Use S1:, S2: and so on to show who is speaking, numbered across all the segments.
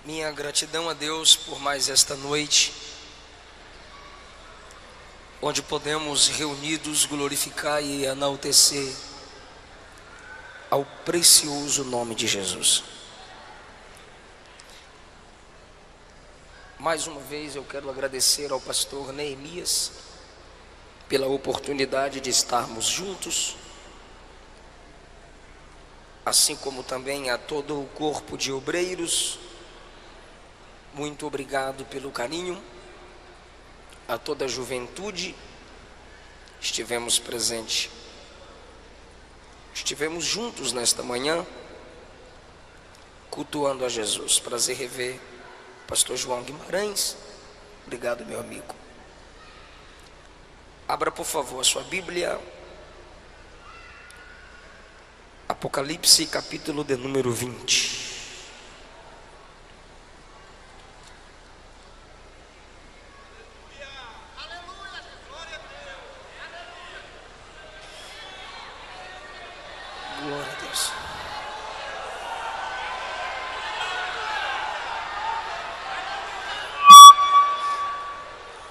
S1: Minha gratidão a Deus por mais esta noite, onde podemos reunidos glorificar e enaltecer ao precioso nome de Jesus. Mais uma vez eu quero agradecer ao pastor Neemias pela oportunidade de estarmos juntos, assim como também a todo o corpo de obreiros. Muito obrigado pelo carinho, a toda a juventude. Estivemos juntos nesta manhã, cultuando a Jesus. Prazer rever o pastor João Guimarães. Obrigado, meu amigo. Abra, por favor, a sua Bíblia. Apocalipse, capítulo de número 20. Glória a Deus.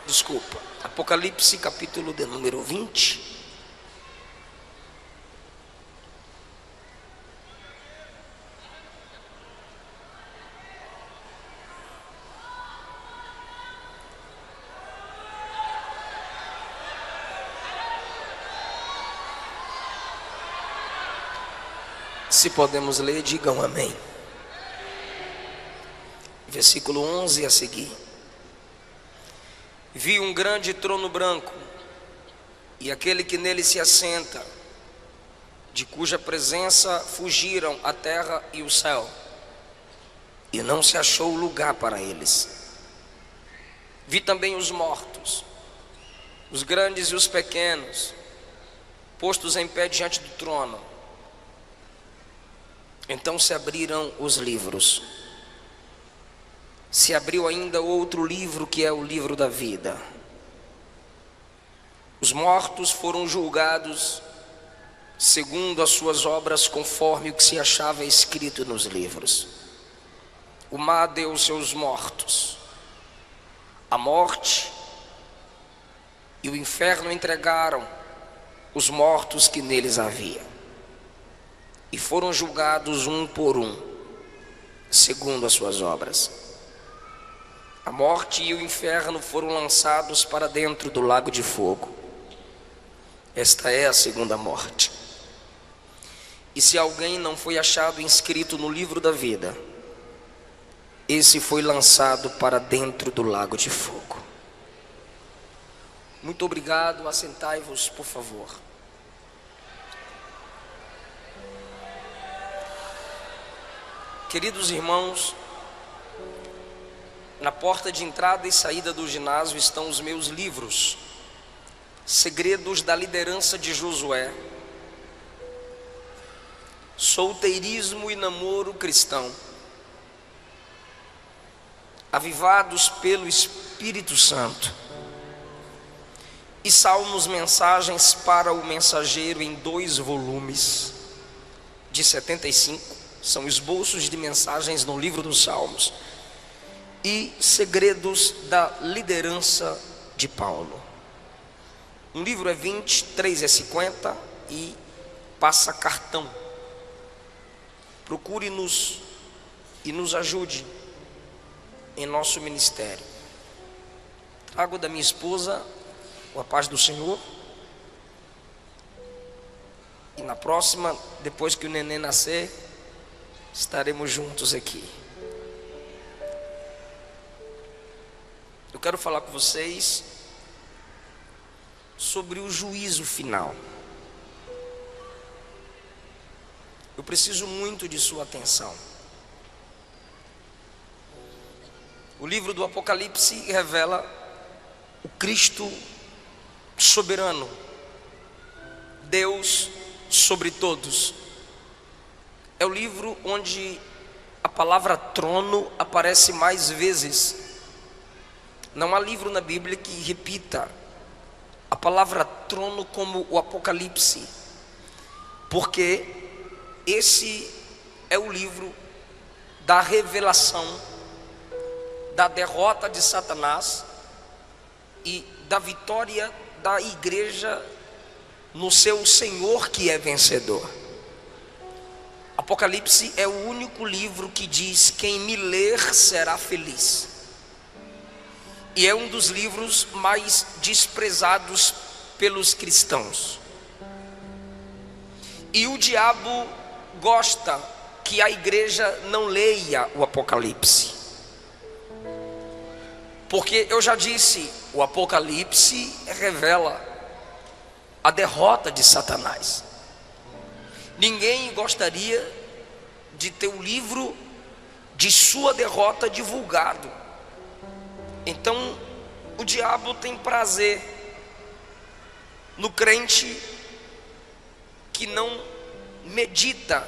S1: Desculpa. Apocalipse, capítulo de número 20. Se podemos ler, digam amém. Versículo 11 a seguir. Vi um grande trono branco, e aquele que nele se assenta, de cuja presença fugiram a terra e o céu, e não se achou lugar para eles. Vi também os mortos, os grandes e os pequenos, postos em pé diante do trono. Então se abriram os livros. Se abriu ainda outro livro, que é o livro da vida. Os mortos foram julgados segundo as suas obras, conforme o que se achava escrito nos livros. O mar deu seus mortos. A morte e o inferno entregaram os mortos que neles havia, e foram julgados um por um, segundo as suas obras. A morte e o inferno foram lançados para dentro do lago de fogo. Esta é a segunda morte. E se alguém não foi achado inscrito no livro da vida, esse foi lançado para dentro do lago de fogo. Muito obrigado. Assentai-vos, por favor. Queridos irmãos, na porta de entrada e saída do ginásio estão os meus livros: Segredos da Liderança de Josué, Solteirismo e Namoro Cristão, Avivados pelo Espírito Santo, e Salmos, Mensagens para o Mensageiro, em 2 volumes de 75. São esboços de mensagens no livro dos Salmos. E Segredos da Liderança de Paulo. Um livro é 20, 3 é 50 e passa cartão. Procure-nos e nos ajude em nosso ministério. Trago da minha esposa a paz do Senhor. E na próxima, depois que o neném nascer, estaremos juntos aqui. Eu quero falar com vocês sobre o juízo final. Eu preciso muito de sua atenção. O livro do Apocalipse revela o Cristo soberano, Deus sobre todos. É o livro onde a palavra trono aparece mais vezes. Não há livro na Bíblia que repita a palavra trono como o Apocalipse, porque esse é o livro da revelação da derrota de Satanás e da vitória da igreja no seu Senhor, que é vencedor. Apocalipse é o único livro que diz: quem me ler será feliz. E é um dos livros mais desprezados pelos cristãos. E o diabo gosta que a igreja não leia o Apocalipse, porque eu já disse, o Apocalipse revela a derrota de Satanás. Ninguém gostaria de ter o livro de sua derrota divulgado. Então o diabo tem prazer no crente que não medita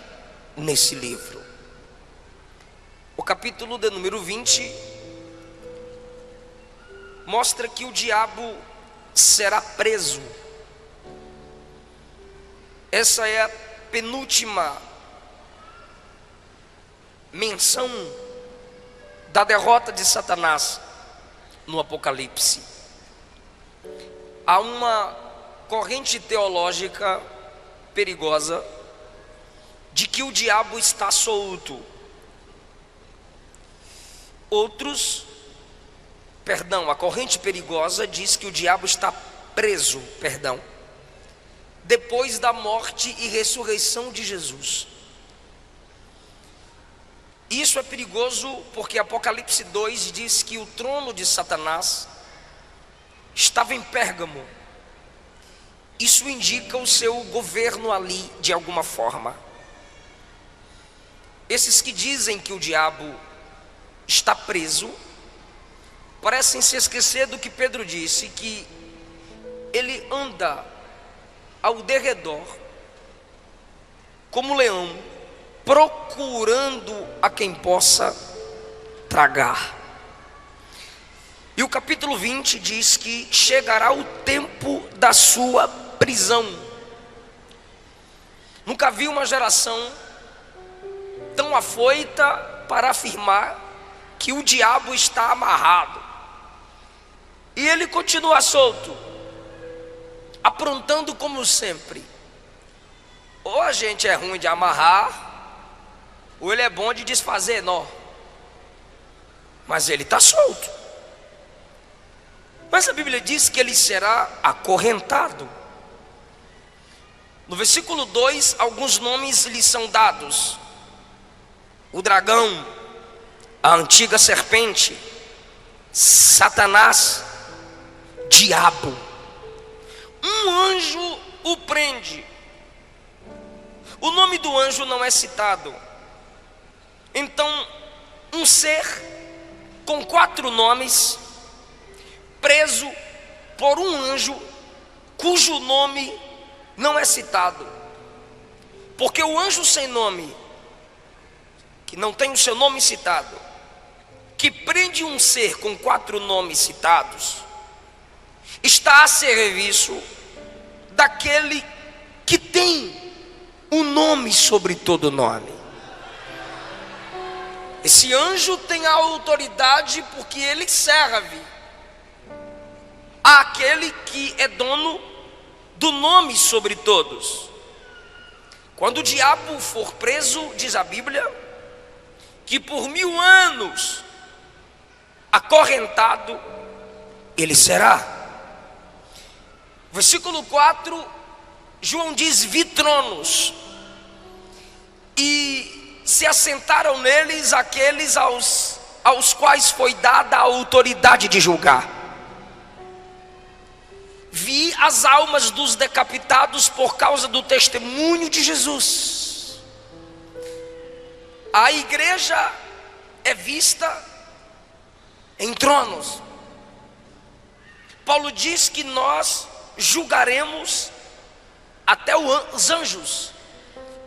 S1: nesse livro. O capítulo de número 20 mostra que o diabo será preso. Essa é a penúltima menção da derrota de Satanás no Apocalipse. Há uma corrente teológica perigosa de que o diabo está solto. A corrente perigosa diz que o diabo está preso, depois da morte e ressurreição de Jesus. Isso é perigoso porque Apocalipse 2 diz que o trono de Satanás estava em Pérgamo. Isso indica o seu governo ali de alguma forma. Esses que dizem que o diabo está preso parecem se esquecer do que Pedro disse, que ele anda ao derredor como leão, procurando a quem possa tragar. E o capítulo 20 diz que chegará o tempo da sua prisão. Nunca vi uma geração tão afoita para afirmar que o diabo está amarrado. E ele continua solto, aprontando como sempre. Ou a gente é ruim de amarrar, ou ele é bom de desfazer nó. Mas ele está solto. Mas a Bíblia diz que ele será acorrentado. No versículo 2, alguns nomes lhe são dados: o dragão, a antiga serpente, Satanás, diabo. Um anjo o prende. O nome do anjo não é citado. Então, um ser com 4 nomes, preso por um anjo cujo nome não é citado. Porque o anjo sem nome, que não tem o seu nome citado, que prende um ser com 4 nomes citados, está a serviço daquele que tem um nome sobre todo nome. Esse anjo tem a autoridade porque ele serve àquele que é dono do nome sobre todos. Quando o diabo for preso, diz a Bíblia, que por 1000 anos acorrentado ele será. Versículo 4, João diz: vi tronos, e se assentaram neles aqueles aos quais foi dada a autoridade de julgar. Vi as almas dos decapitados por causa do testemunho de Jesus. A igreja é vista em tronos. Paulo diz que nós julgaremos até os anjos,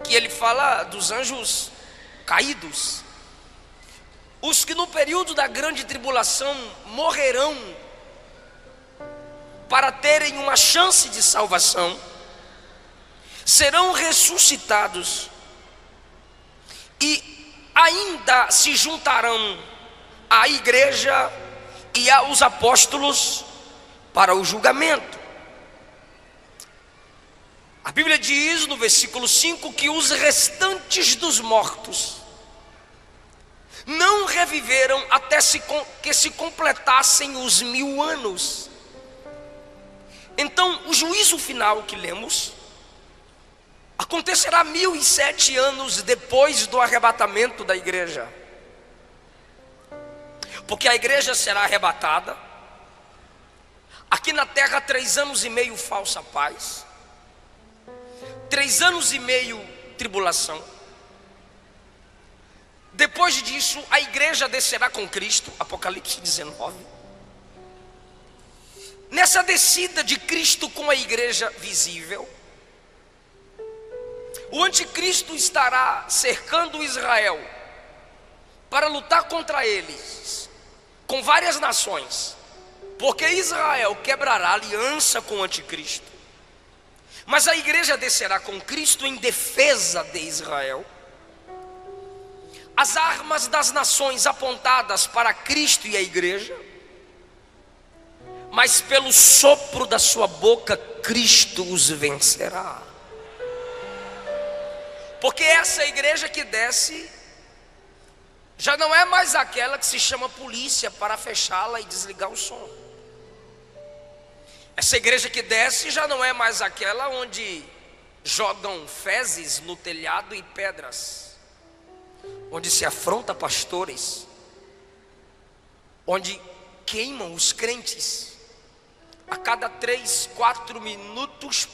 S1: que ele fala dos anjos caídos, os que no período da grande tribulação morrerão para terem uma chance de salvação, serão ressuscitados e ainda se juntarão à igreja e aos apóstolos para o julgamento. A Bíblia diz no versículo 5 que os restantes dos mortos não reviveram até que se completassem os 1000 anos. Então, o juízo final que lemos acontecerá 1007 anos depois do arrebatamento da igreja. Porque a igreja será arrebatada. Aqui na terra 3 anos e meio falsa paz, 3 anos e meio tribulação. Depois disso a igreja descerá com Cristo, Apocalipse 19. Nessa descida de Cristo com a igreja visível, o anticristo estará cercando Israel para lutar contra eles com várias nações, porque Israel quebrará aliança com o anticristo. Mas a igreja descerá com Cristo em defesa de Israel. As armas das nações apontadas para Cristo e a igreja, mas pelo sopro da sua boca Cristo os vencerá. Porque essa igreja que desce já não é mais aquela que se chama polícia para fechá-la e desligar o som. Essa igreja que desce já não é mais aquela onde jogam fezes no telhado e pedras, onde se afronta pastores, onde queimam os crentes a cada 3, 4 minutos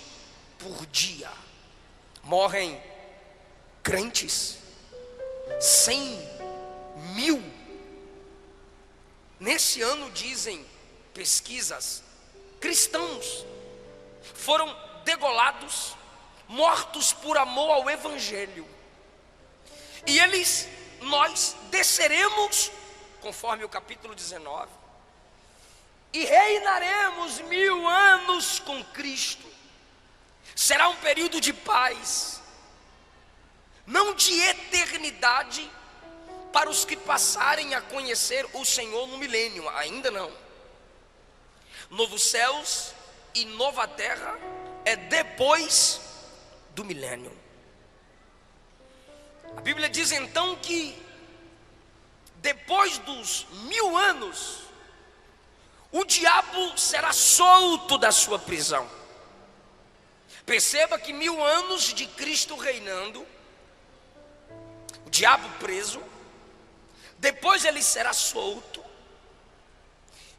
S1: por dia. Morrem crentes, 100.000. Nesse ano, dizem pesquisas, cristãos foram degolados, mortos por amor ao evangelho. E nós desceremos, conforme o capítulo 19, e reinaremos 1000 anos com Cristo. Será um período de paz, não de eternidade, para os que passarem a conhecer o Senhor no milênio, ainda não. Novos céus e nova terra é depois do milênio. A Bíblia diz então que depois dos 1000 anos, o diabo será solto da sua prisão. Perceba que 1000 anos de Cristo reinando, o diabo preso, depois ele será solto,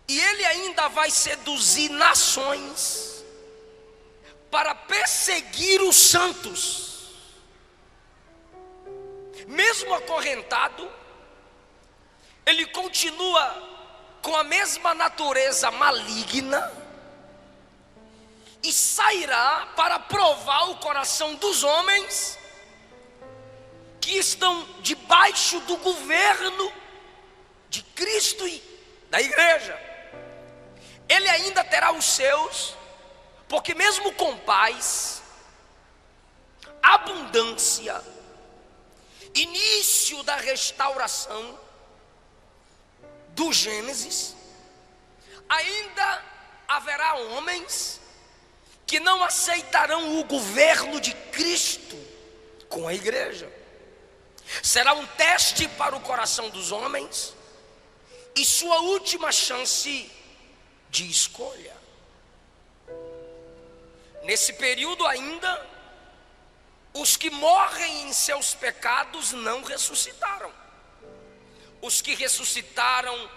S1: e ele ainda vai seduzir nações para perseguir os santos. Mesmo acorrentado, ele continua com a mesma natureza maligna e sairá para provar o coração dos homens que estão debaixo do governo de Cristo e da igreja. Ele ainda terá os seus, porque mesmo com paz, abundância, início da restauração do Gênesis, ainda haverá homens que não aceitarão o governo de Cristo com a igreja. Será um teste para o coração dos homens e sua última chance de escolha. Nesse período ainda, os que morrem em seus pecados não ressuscitaram. Os que ressuscitaram,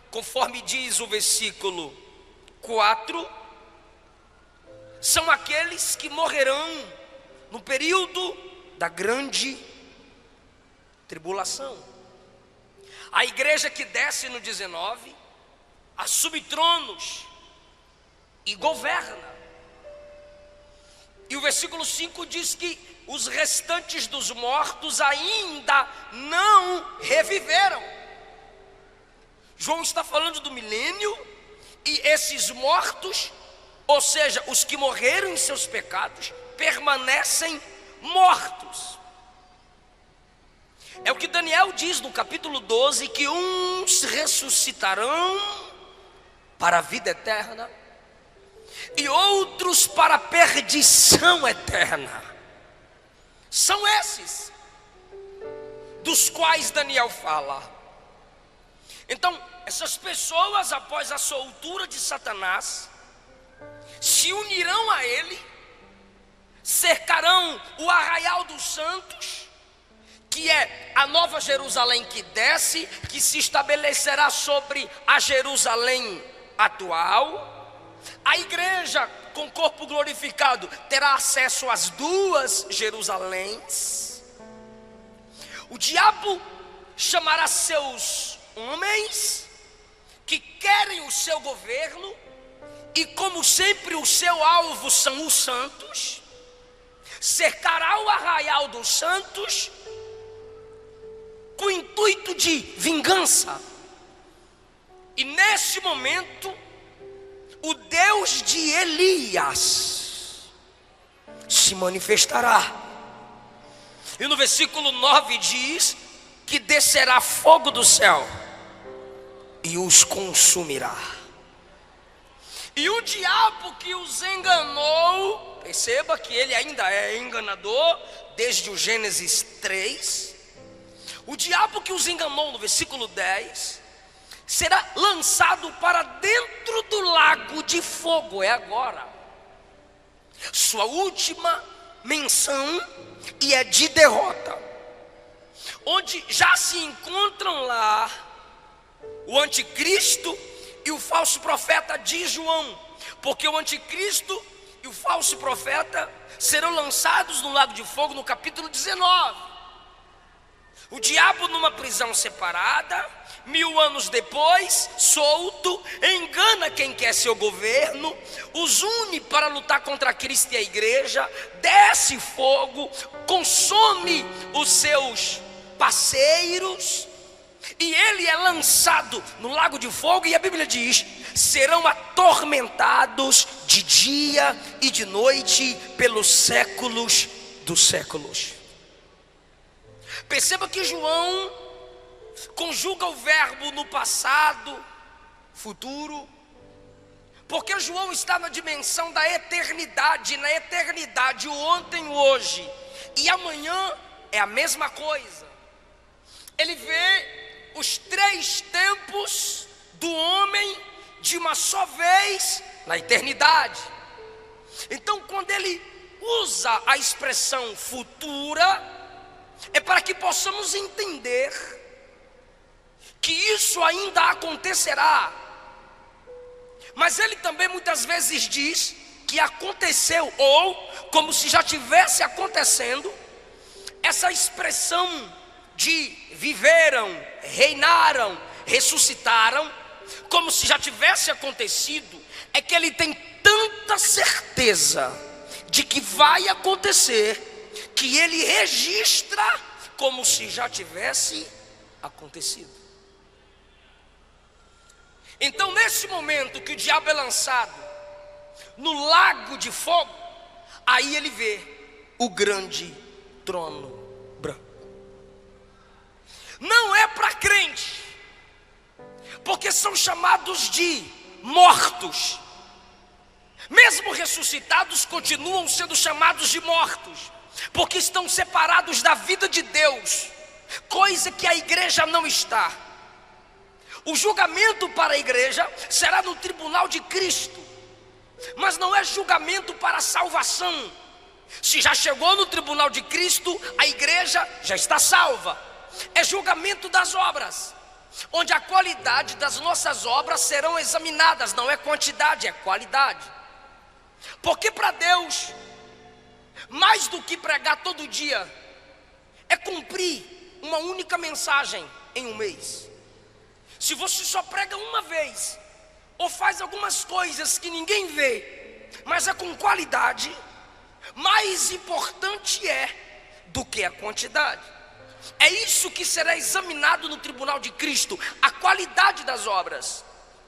S1: conforme diz o versículo 4, são aqueles que morrerão no período da grande tribulação. A igreja que desce no 19 assume tronos e governa. E o versículo 5 diz que os restantes dos mortos ainda não reviveram. João está falando do milênio, e esses mortos, ou seja, os que morreram em seus pecados, permanecem mortos. É o que Daniel diz no capítulo 12, que uns ressuscitarão para a vida eterna e outros para a perdição eterna. São esses dos quais Daniel fala. Então, essas pessoas, após a soltura de Satanás, se unirão a ele, cercarão o arraial dos santos, que é a nova Jerusalém que desce, que se estabelecerá sobre a Jerusalém atual. A igreja com corpo glorificado terá acesso às duas Jerusaléns. O diabo chamará seus homens que querem o seu governo, e como sempre o seu alvo são os santos, cercará o arraial dos santos com o intuito de vingança. E nesse momento, o Deus de Elias se manifestará. E no versículo 9 diz que descerá fogo do céu e os consumirá. E o diabo que os enganou, perceba que ele ainda é enganador desde o Gênesis 3. O diabo que os enganou, no versículo 10, será lançado para dentro do lago de fogo. É agora sua última menção, e é de derrota, onde já se encontram lá o anticristo e o falso profeta de João, porque o anticristo e o falso profeta serão lançados no lago de fogo no capítulo 19. O diabo numa prisão separada, 1000 anos depois, solto, engana quem quer seu governo, os une para lutar contra Cristo e a igreja, desce fogo, consome os seus parceiros, e ele é lançado no lago de fogo, e a Bíblia diz: serão atormentados de dia e de noite pelos séculos dos séculos. Perceba que João conjuga o verbo no passado, futuro, porque João está na dimensão da eternidade. Na eternidade, o ontem, o hoje e amanhã é a mesma coisa. Ele vê os 3 tempos do homem de uma só vez na eternidade. Então, quando ele usa a expressão futura, é para que possamos entender que isso ainda acontecerá. Mas ele também muitas vezes diz que aconteceu, ou como se já tivesse acontecendo. Essa expressão de viveram, reinaram, ressuscitaram, como se já tivesse acontecido, é que ele tem tanta certeza de que vai acontecer, que ele registra como se já tivesse acontecido. Então, nesse momento que o diabo é lançado no lago de fogo, aí ele vê o grande trono branco. Não é para crente, porque são chamados de mortos. Mesmo ressuscitados, continuam sendo chamados de mortos, porque estão separados da vida de Deus, coisa que a igreja não está. O julgamento para a igreja será no tribunal de Cristo, mas não é julgamento para a salvação. Se já chegou no tribunal de Cristo, a igreja já está salva. É julgamento das obras, onde a qualidade das nossas obras serão examinadas. Não é quantidade, é qualidade. Porque para Deus, mais do que pregar todo dia, é cumprir uma única mensagem em um mês. Se você só prega uma vez, ou faz algumas coisas que ninguém vê, mas é com qualidade, mais importante é do que a quantidade. É isso que será examinado no tribunal de Cristo, a qualidade das obras.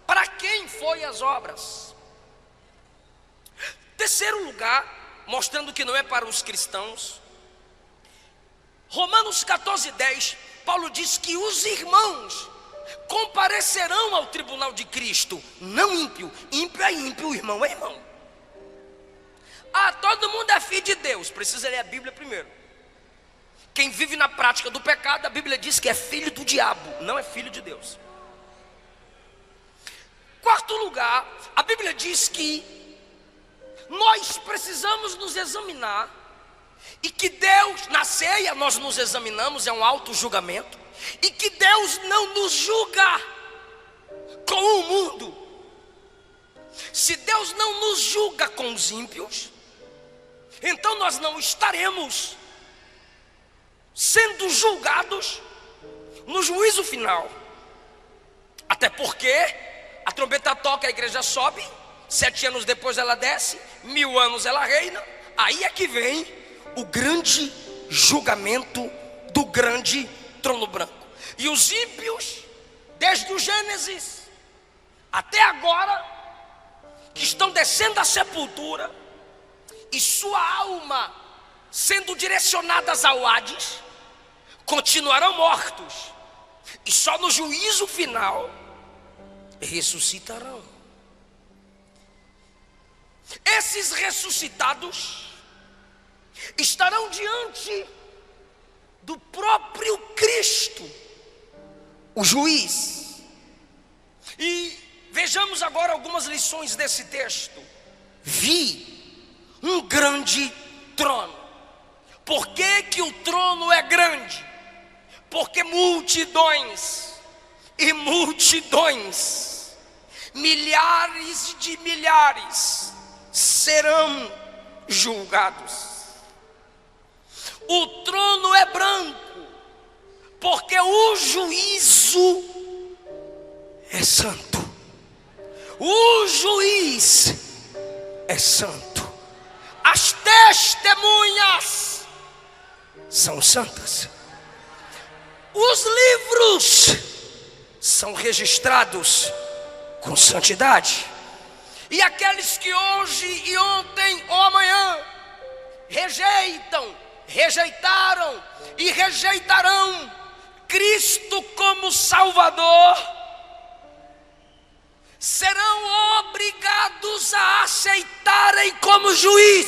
S1: Para quem foi as obras? Terceiro lugar, mostrando que não é para os cristãos, Romanos 14:10, Paulo diz que os irmãos comparecerão ao tribunal de Cristo, não ímpio. Ímpio é ímpio, irmão é irmão. Ah, todo mundo é filho de Deus. Precisa ler a Bíblia primeiro. Quem vive na prática do pecado, a Bíblia diz que é filho do diabo, não é filho de Deus. Quarto lugar, a Bíblia diz que nós precisamos nos examinar, e que Deus, na ceia nós nos examinamos, é um auto-julgamento, e que Deus não nos julga com o mundo. Se Deus não nos julga com os ímpios, então nós não estaremos sendo julgados no juízo final. Até porque a trombeta toca, a igreja sobe, 7 anos depois ela desce, 1000 anos ela reina. Aí é que vem o grande julgamento do grande trono branco. E os ímpios, desde o Gênesis até agora, que estão descendo à sepultura, e sua alma sendo direcionadas ao Hades, continuarão mortos, e só no juízo final ressuscitarão. Esses ressuscitados estarão diante do próprio Cristo, o juiz. E vejamos agora algumas lições desse texto. Vi um grande trono. Por que que o trono é grande? Porque multidões e multidões, milhares de milhares, serão julgados. O trono é branco, porque o juízo é santo. O juiz é santo. As testemunhas são santas. Os livros são registrados com santidade. E aqueles que hoje e ontem ou amanhã rejeitaram e rejeitarão Cristo como Salvador, serão obrigados a aceitarem como juiz.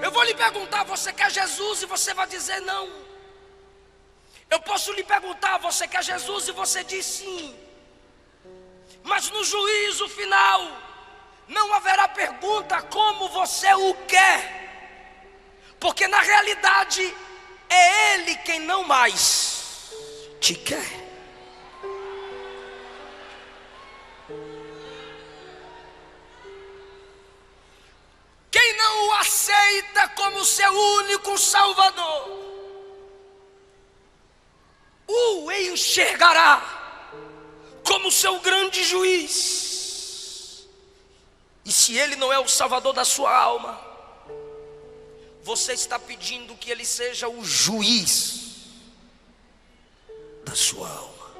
S1: Eu vou lhe perguntar: você quer Jesus? E você vai dizer não. Eu posso lhe perguntar: você quer Jesus? E você diz sim. Mas no juízo final não haverá pergunta como você o quer, porque na realidade é Ele quem não mais te quer. Quem não o aceita como seu único Salvador, o enxergará como seu grande juiz. E se Ele não é o Salvador da sua alma, você está pedindo que Ele seja o juiz da sua alma.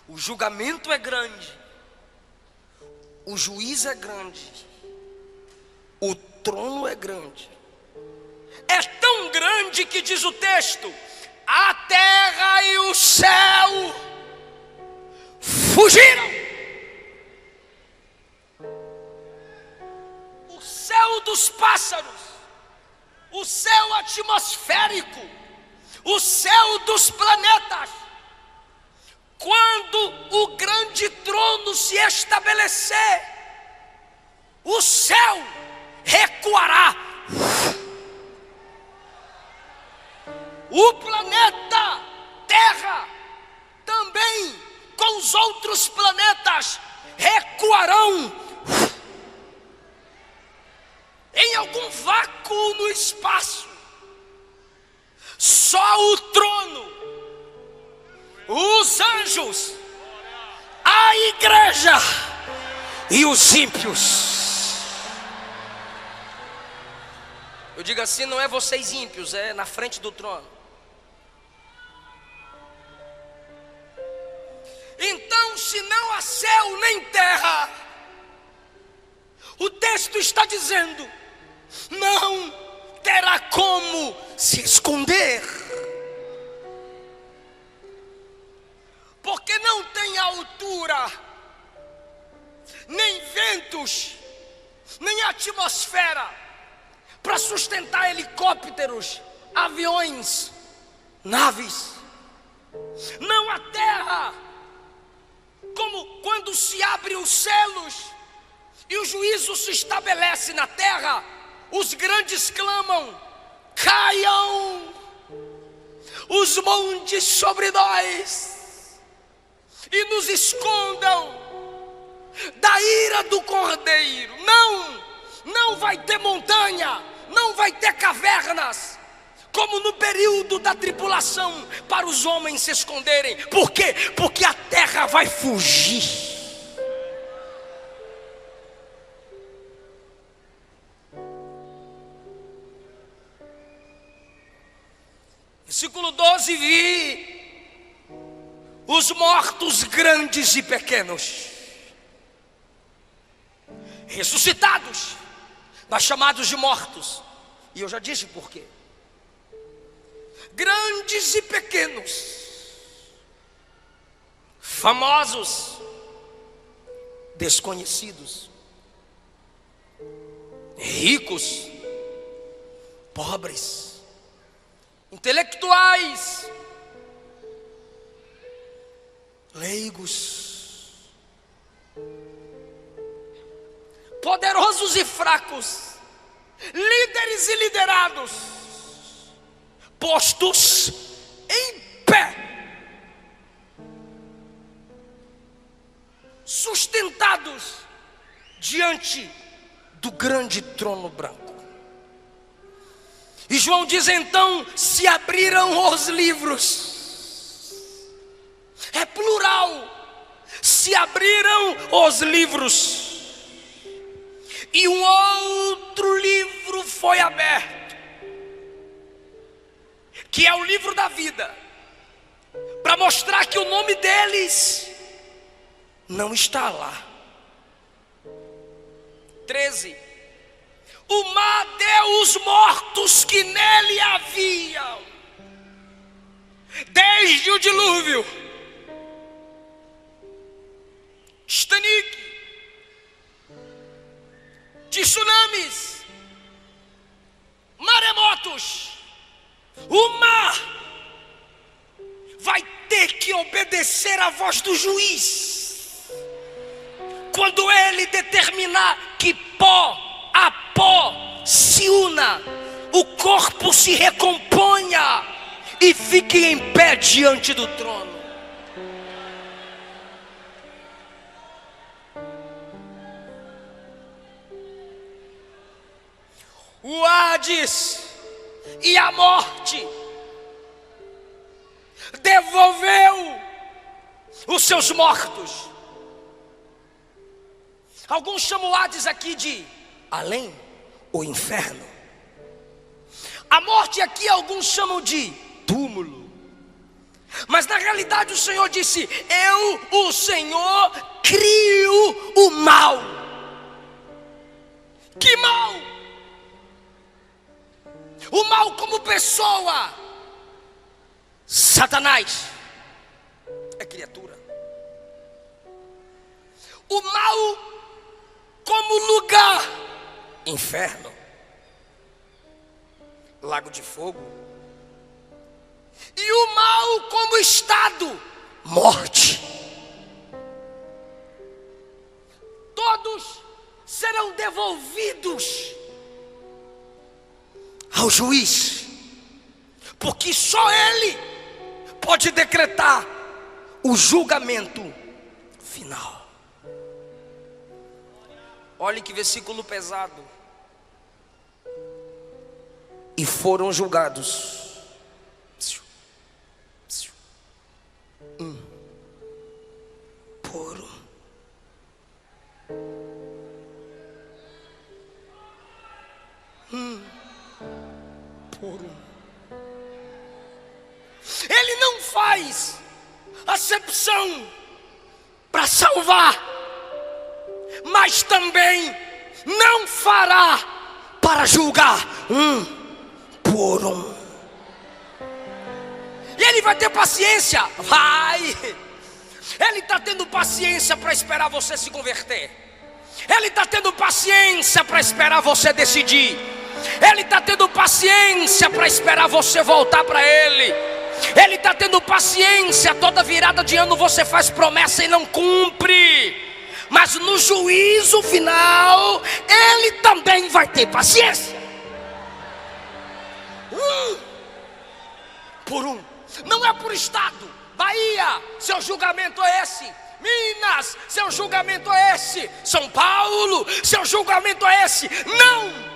S1: O julgamento é grande, o juiz é grande, o trono é grande. É tão grande que diz o texto: a terra e o céu fugiram. O céu dos pássaros, o céu atmosférico, o céu dos planetas, quando o grande trono se estabelecer, o céu recuará. O planeta Terra também, com os outros planetas, recuarão em algum vácuo no espaço. Só o trono, os anjos, a igreja e os ímpios. Eu digo assim: não é vocês ímpios, é na frente do trono. Então, se não há céu nem terra, O texto está dizendo: não terá como se esconder, porque não tem altura, nem ventos, nem atmosfera para sustentar helicópteros, aviões, naves. Não a terra, como quando se abrem os selos e o juízo se estabelece na terra, os grandes clamam: caiam os montes sobre nós e nos escondam da ira do Cordeiro. Não vai ter montanha, não vai ter cavernas, como no período da tribulação, para os homens se esconderem. Por quê? Porque a terra vai fugir. Versículo 12: vi os mortos grandes e pequenos ressuscitados, mas chamados de mortos. E eu já disse por quê. Grandes e pequenos, famosos, desconhecidos, ricos, pobres, intelectuais, leigos, poderosos e fracos, líderes e liderados, postos em pé, sustentados diante do grande trono branco. E João diz: então se abriram os livros. É plural. Se abriram os livros, e um outro livro foi aberto, que é o livro da vida, para mostrar que o nome deles não está lá. 13: o mar deu os mortos que nele haviam, desde o dilúvio, Titanic, tsunamis, maremotos. O mar vai ter que obedecer à voz do juiz quando ele determinar que pó a pó se una, o corpo se recomponha e fique em pé diante do trono. O Hades e a morte devolveu os seus mortos. Alguns chamam o Hades aqui de além, o inferno. A morte aqui alguns chamam de túmulo. Mas na realidade o Senhor disse: eu, o Senhor, crio o mal. Que mal? O mal como pessoa. Satanás é criatura. O mal como lugar, inferno, lago de fogo. E o mal como estado, morte. Todos serão devolvidos ao juiz, porque só ele pode decretar o julgamento final. Olhe que versículo pesado. E foram julgados um por um. Por um. Ele não faz acepção para salvar, mas também não fará para julgar um por um. E Ele vai ter paciência, Ele está tendo paciência para esperar você se converter. Ele está tendo paciência para esperar você decidir. Ele está tendo paciência para esperar você voltar para Ele. Ele está tendo paciência. Toda virada de ano você faz promessa e não cumpre. Mas no juízo final Ele também vai ter paciência. Por um. Não é por estado. Bahia, seu julgamento é esse. Minas, seu julgamento é esse. São Paulo, seu julgamento é esse. Não,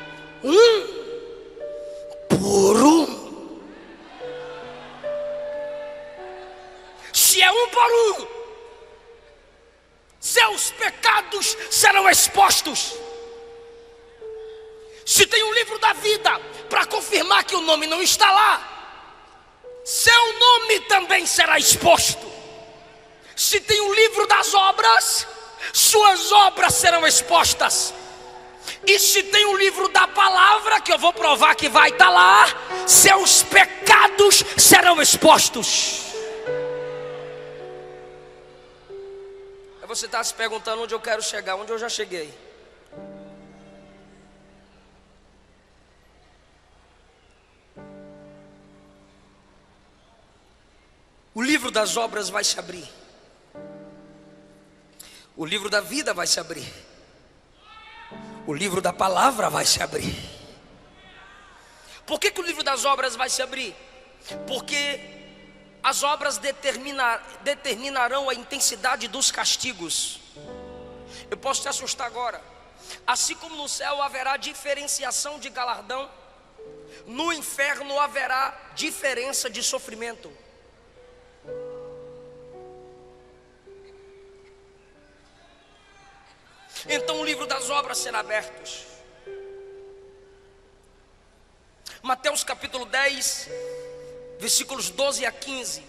S1: por um. Se é um por um, seus pecados serão expostos. Se tem um livro da vida para confirmar que o nome não está lá, seu nome também será exposto. Se tem um livro das obras, suas obras serão expostas. E se tem um livro da palavra, que eu vou provar que vai estar lá, seus pecados serão expostos. Aí você está se perguntando onde eu quero chegar, onde eu já cheguei. O livro das obras vai se abrir. O livro da vida vai se abrir. O livro da palavra vai se abrir. Por que o livro das obras vai se abrir? Porque as obras determinarão a intensidade dos castigos. Eu posso te assustar agora. Assim como no céu haverá diferenciação de galardão, no inferno haverá diferença de sofrimento. Então o livro das obras será aberto. Mateus capítulo 10, versículos 12 a 15.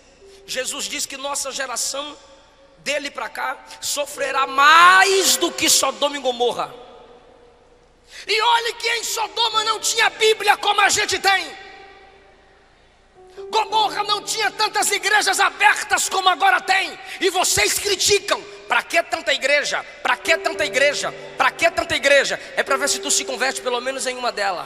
S1: Jesus diz que nossa geração, dele para cá, sofrerá mais do que Sodoma e Gomorra. E olhe que em Sodoma não tinha Bíblia como a gente tem. Gomorra não tinha tantas igrejas abertas como agora tem. E vocês criticam. Para que tanta igreja? Para que tanta igreja? Para que tanta igreja? É para ver se tu se converte pelo menos em uma delas.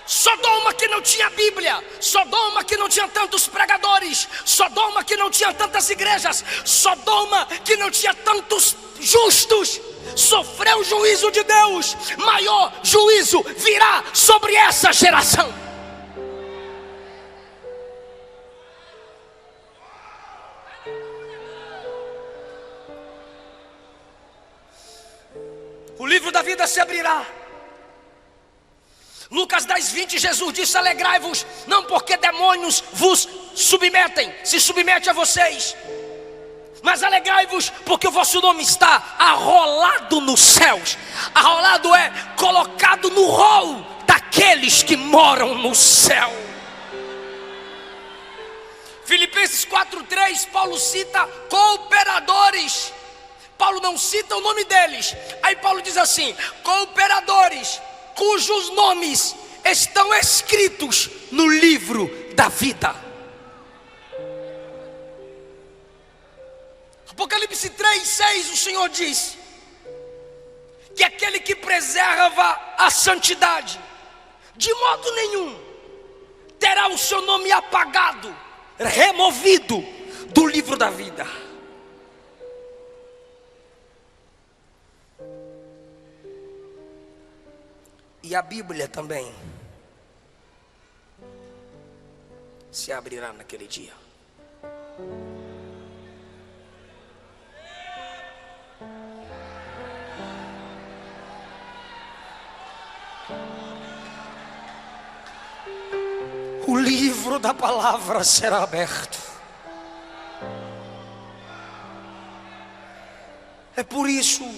S1: Sodoma que não tinha Bíblia, Sodoma que não tinha tantos pregadores, Sodoma que não tinha tantas igrejas, Sodoma que não tinha tantos justos, sofreu o juízo de Deus. Maior juízo virá sobre essa geração. O livro da vida se abrirá. Lucas 10, 20, Jesus disse: alegrai-vos, não porque demônios vos submetem, se submete a vocês, mas alegrai-vos porque o vosso nome está arrolado nos céus. Arrolado é colocado no rol daqueles que moram no céu. Filipenses 4:3, Paulo cita cooperadores. Paulo não cita o nome deles. Aí Paulo diz assim: cooperadores cujos nomes estão escritos no livro da vida. Apocalipse 3:6, o Senhor diz que aquele que preserva a santidade, de modo nenhum terá o seu nome apagado, removido do livro da vida. E a Bíblia também se abrirá naquele dia. O livro da palavra será aberto. É por isso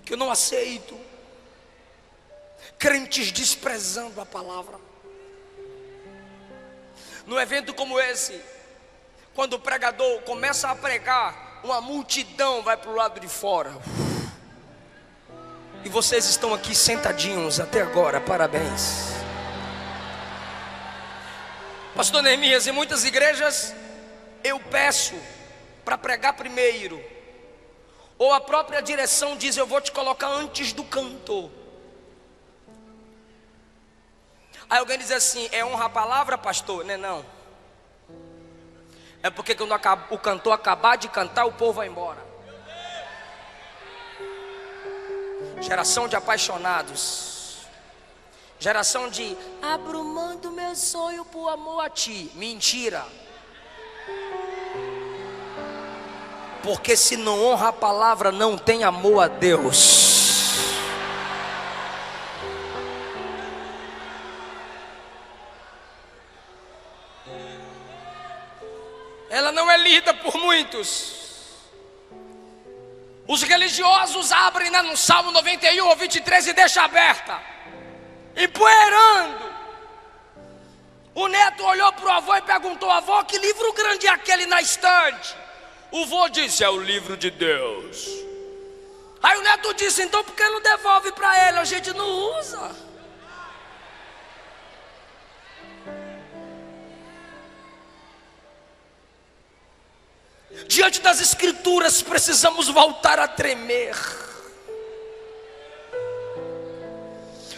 S1: que eu não aceito crentes desprezando a palavra. Num evento como esse, Quando o pregador começa a pregar, uma multidão vai para o lado de fora. E vocês estão aqui sentadinhos até agora, parabéns. Pastor Neemias, em muitas igrejas eu peço para pregar primeiro, ou a própria direção diz: eu vou te colocar antes do cantor. Aí alguém diz assim: é honra a palavra, pastor? Não. É porque quando o cantor acabar de cantar, o povo vai embora. Geração de apaixonados, geração de abro mão do meu sonho por amor a ti. Mentira. Porque se não honra a palavra, não tem amor a Deus. Ela não é lida por muitos. Os religiosos abrem no Salmo 91 ou 23 e deixam aberta, empoeirando. O neto olhou para o avô e perguntou: avô, que livro grande é aquele na estante? O avô disse: é o livro de Deus. Aí o neto disse: então por que não devolve para ele? A gente não usa. Diante das escrituras precisamos voltar a tremer.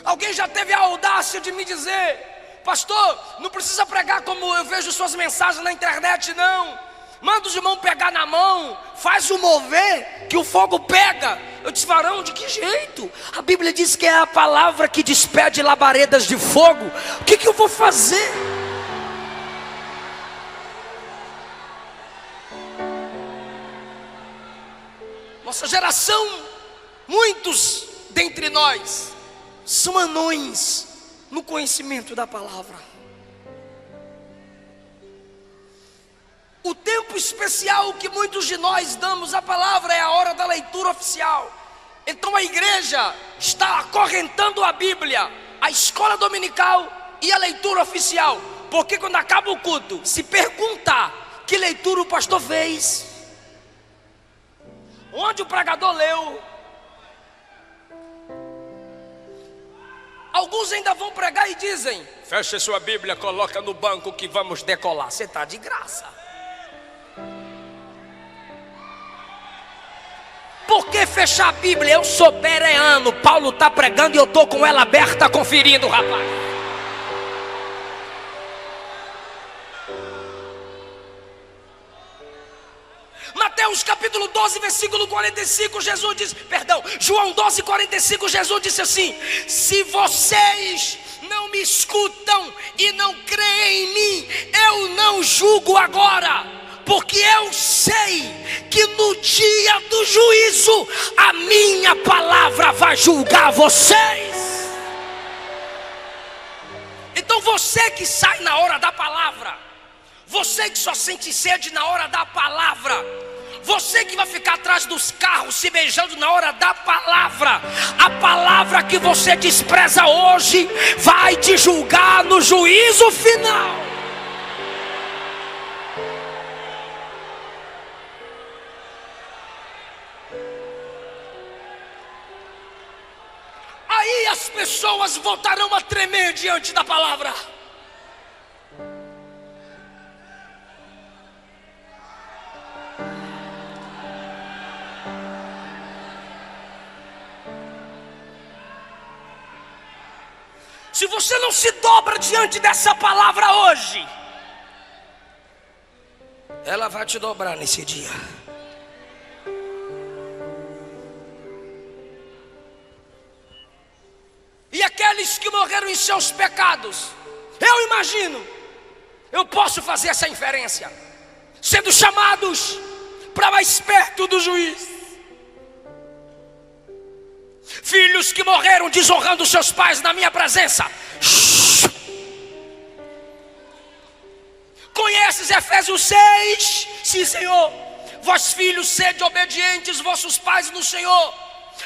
S1: Alguém já teve a audácia de me dizer: pastor, não precisa pregar como eu vejo suas mensagens na internet, não. Manda os irmãos pegar na mão, faz o mover que o fogo pega. Eu disse: varão, de que jeito? A Bíblia diz que é a palavra que despede labaredas de fogo. O que eu vou fazer? Nossa geração, muitos dentre nós são anões no conhecimento da palavra. O tempo especial que muitos de nós damos à palavra é a hora da leitura oficial. Então a igreja está acorrentando a Bíblia, a escola dominical e a leitura oficial. Porque quando acaba o culto, se perguntar que leitura o pastor fez, onde o pregador leu, alguns ainda vão pregar e dizem: feche sua Bíblia, coloca no banco que vamos decolar. Você está de graça. Por que fechar a Bíblia? Eu sou bereano, Paulo está pregando e eu estou com ela aberta conferindo, rapaz. Mateus capítulo 12, versículo 45, Jesus diz, João 12, 45, Jesus disse assim: se vocês não me escutam e não creem em mim, eu não julgo agora, porque eu sei que no dia do juízo a minha palavra vai julgar vocês. Então você que sai na hora da palavra, você que só sente sede na hora da palavra, você que vai ficar atrás dos carros se beijando na hora da palavra, a palavra que você despreza hoje vai te julgar no juízo final. Aí as pessoas voltarão a tremer diante da palavra. Se você não se dobra diante dessa palavra hoje, ela vai te dobrar nesse dia. E aqueles que morreram em seus pecados, eu imagino, eu posso fazer essa inferência, sendo chamados para mais perto do juiz. Filhos que morreram desonrando seus pais na minha presença. Conheces Efésios 6? Sim, Senhor. Vós filhos, sede obedientes vossos pais no Senhor.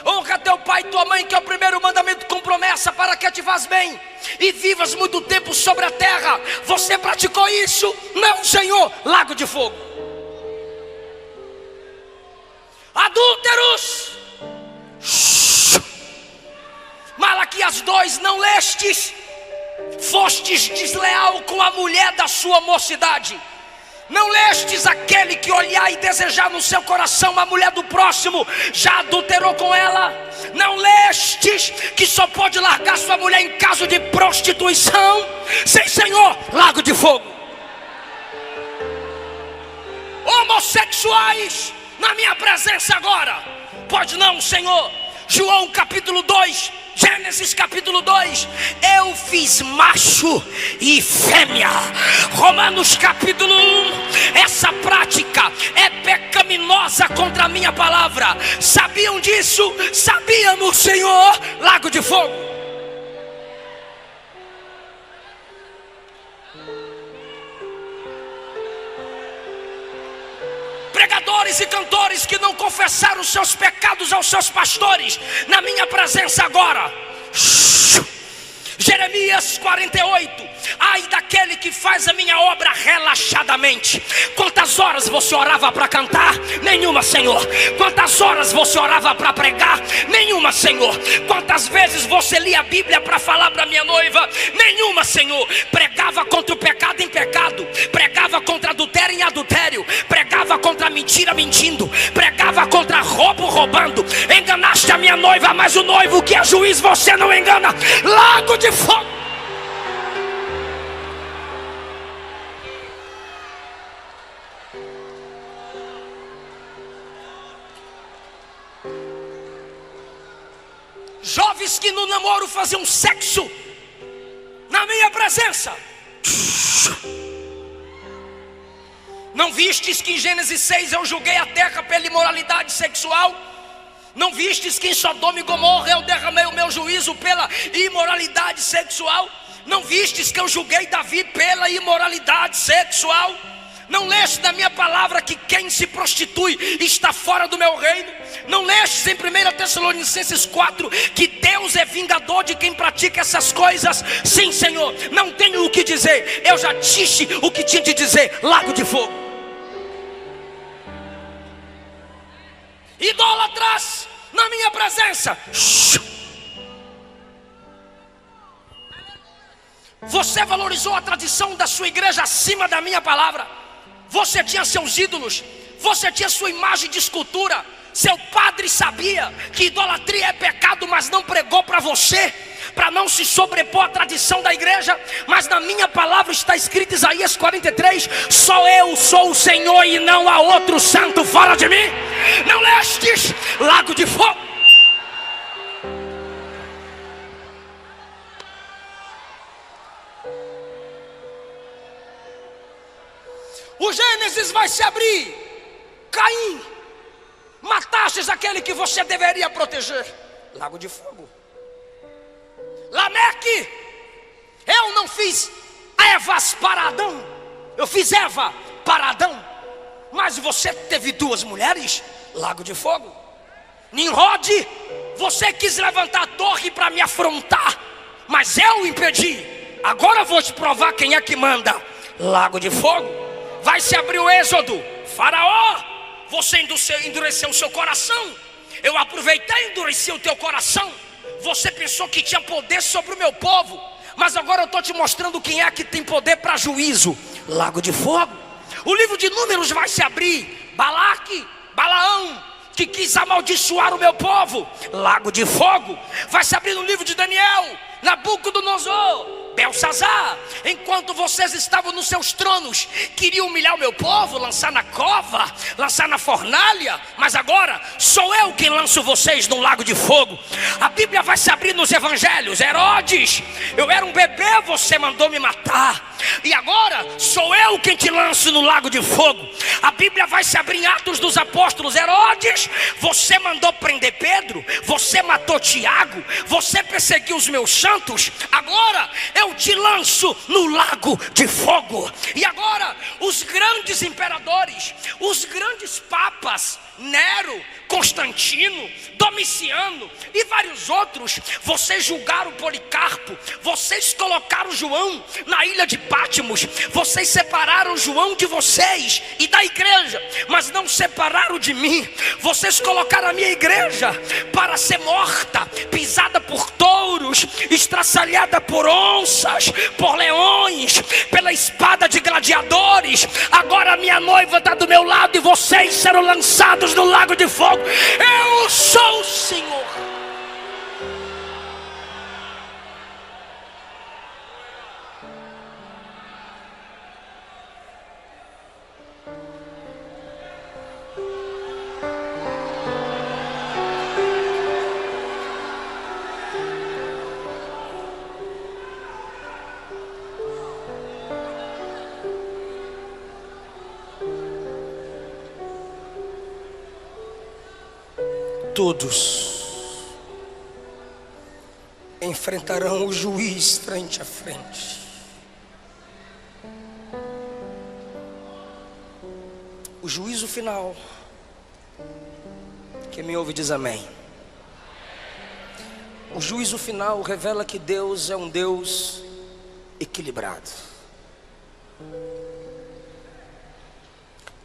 S1: Honra teu pai e tua mãe, que é o primeiro mandamento com promessa, para que te vás bem e vivas muito tempo sobre a terra. Você praticou isso? Não, Senhor. Lago de fogo. adúlteros. Malaquias 2, não lestes? Fostes desleal com a mulher da sua mocidade. Não lestes aquele que olhar e desejar no seu coração a mulher do próximo, já adulterou com ela? Não lestes que só pode largar sua mulher em caso de prostituição? Sim, Senhor, lago de fogo. Homossexuais na minha presença agora? Pode não, Senhor. João capítulo 2, Gênesis capítulo 2, eu fiz macho e fêmea. Romanos capítulo 1, essa prática é pecaminosa contra a minha palavra. Sabiam disso? Sabíamos, Senhor. Lago de fogo. Pregadores e cantores que não confessaram os seus pecados aos seus pastores, na minha presença agora. Jeremias 48, ai daquele que faz a minha obra relaxadamente. Quantas horas você orava para cantar? Nenhuma, Senhor. Quantas horas você orava para pregar? Nenhuma, Senhor. Quantas vezes você lia a Bíblia para falar para minha noiva? Nenhuma, Senhor. Pregava contra o pecado em pecado, pregava contra adultério em adultério, pregava contra a mentira mentindo, pregava contra roubo roubando. Enganaste a minha noiva, mas o noivo que é juiz você não engana. Lago de fogo. Jovens que no namoro faziam sexo na minha presença. Não vistes que em Gênesis 6 eu julguei a terra pela imoralidade sexual? Não vistes que em Sodoma e Gomorra eu derramei o meu juízo pela imoralidade sexual? Não vistes que eu julguei Davi pela imoralidade sexual? Não leste na minha palavra que quem se prostitui está fora do meu reino? Não lestes em 1 Tessalonicenses 4 que Deus é vingador de quem pratica essas coisas? Sim, Senhor, não tenho o que dizer, eu já disse o que tinha de dizer. Lago de fogo. Idólatras na minha presença. Você valorizou a tradição da sua igreja acima da minha palavra. Você tinha seus ídolos, você tinha sua imagem de escultura. Seu padre sabia que idolatria é pecado, mas não pregou para você, para não se sobrepor à tradição da igreja. Mas na minha palavra está escrito Isaías 43, só eu sou o Senhor e não há outro santo fora de mim. Não lestes? Lago de fogo. O Gênesis vai se abrir. Caim, matastes aquele que você deveria proteger. Lago de fogo. Lameque, eu não fiz Evas para Adão, eu fiz Eva para Adão, mas você teve duas mulheres. Lago de fogo. Nimrod, você quis levantar a torre para me afrontar, mas eu impedi. Agora eu vou te provar quem é que manda. Lago de fogo. Vai se abrir o Êxodo. Faraó, você endureceu o seu coração. Eu aproveitei e endureci o teu coração. Você pensou que tinha poder sobre o meu povo, mas agora eu estou te mostrando quem é que tem poder para juízo. Lago de fogo. O livro de Números vai se abrir. Balaque, Balaão, que quis amaldiçoar o meu povo. Lago de fogo. Vai se abrir no livro de Daniel. Nabucodonosor, Belsazar, enquanto vocês estavam nos seus tronos, queriam humilhar o meu povo, lançar na cova, lançar na fornalha, mas agora sou eu quem lanço vocês no lago de fogo. A Bíblia vai se abrir nos evangelhos. Herodes, eu era um bebê, você mandou me matar, e agora sou eu quem te lanço no lago de fogo. A Bíblia vai se abrir em Atos dos Apóstolos. Herodes, você mandou prender Pedro, você matou Tiago, você perseguiu os meus santos, agora eu te lanço no lago de fogo. E agora os grandes imperadores, os grandes papas, Nero, Constantino, Domiciano e vários outros. Vocês julgaram Policarpo, vocês colocaram João na ilha de Patmos, vocês separaram João de vocês e da igreja, mas não separaram de mim. Vocês colocaram a minha igreja para ser morta, pisada por touros, estraçalhada por onças, por leões, pela espada de gladiadores. Agora a minha noiva está do meu lado e vocês serão lançados no lago de fogo. Eu sou o Senhor. Todos enfrentarão o juiz frente a frente. O juízo final. Quem me ouve diz amém. O juízo final revela que Deus é um Deus equilibrado.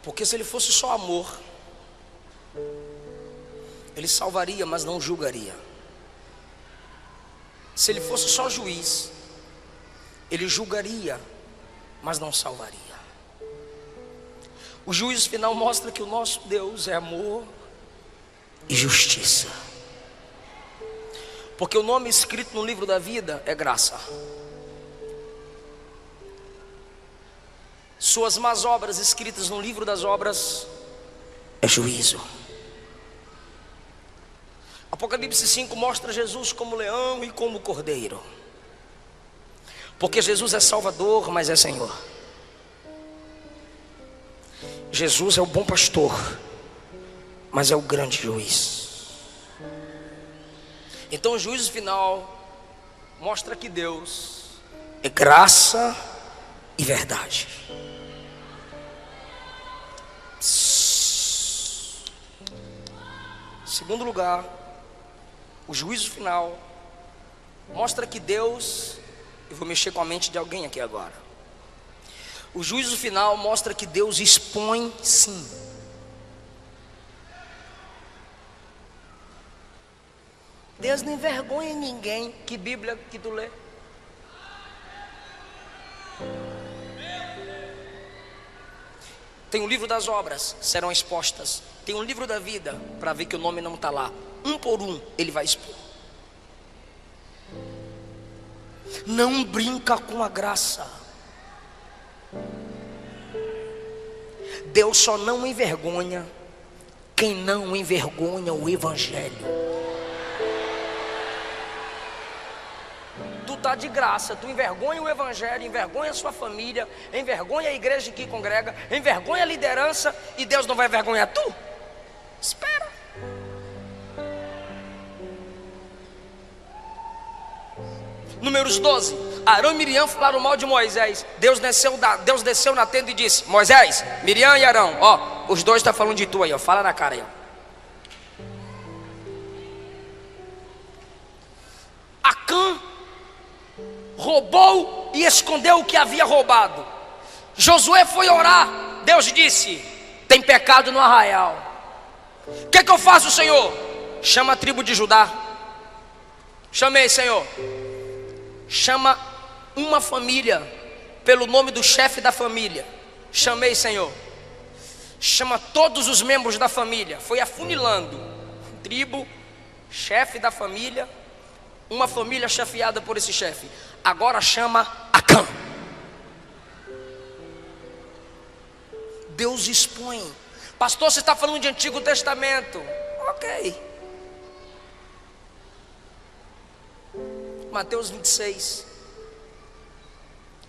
S1: Porque se Ele fosse só amor, Ele salvaria, mas não julgaria. Se Ele fosse só juiz, Ele julgaria, mas não salvaria. O juízo final mostra que o nosso Deus é amor e justiça. Porque o nome escrito no livro da vida é graça. Suas más obras escritas no livro das obras é juízo. Apocalipse 5 mostra Jesus como leão e como cordeiro. Porque Jesus é Salvador, mas é Senhor. Jesus é o bom pastor, mas é o grande juiz. Então o juízo final mostra que Deus é graça e verdade. Segundo lugar, o juízo final mostra que Deus, eu vou mexer com a mente de alguém aqui agora. O juízo final mostra que Deus expõe sim. Deus não envergonha ninguém. Que Bíblia que tu lê? Tem o livro das obras, serão expostas. Tem um livro da vida, para ver que o nome não está lá. Um por um, Ele vai expor. Não brinca com a graça. Deus só não envergonha quem não envergonha o Evangelho. Tu está de graça, tu envergonha o Evangelho, envergonha a sua família, envergonha a igreja que congrega, envergonha a liderança, e Deus não vai envergonhar tu? Espera. Números 12. Arão e Miriam falaram mal de Moisés. Deus desceu na tenda e disse: Moisés, Miriam e Arão, ó, os dois estão falando de tu aí, ó, fala na cara aí, ó. Acã roubou e escondeu o que havia roubado. Josué foi orar. Deus disse: tem pecado no arraial. O que eu faço, Senhor? Chama a tribo de Judá. Chamei, Senhor. Chama uma família pelo nome do chefe da família. Chamei, Senhor. Chama todos os membros da família. Foi afunilando. Tribo, chefe da família, uma família chefiada por esse chefe. Agora chama Acã. Deus expõe. Pastor, você está falando de Antigo Testamento. Ok. Mateus 26.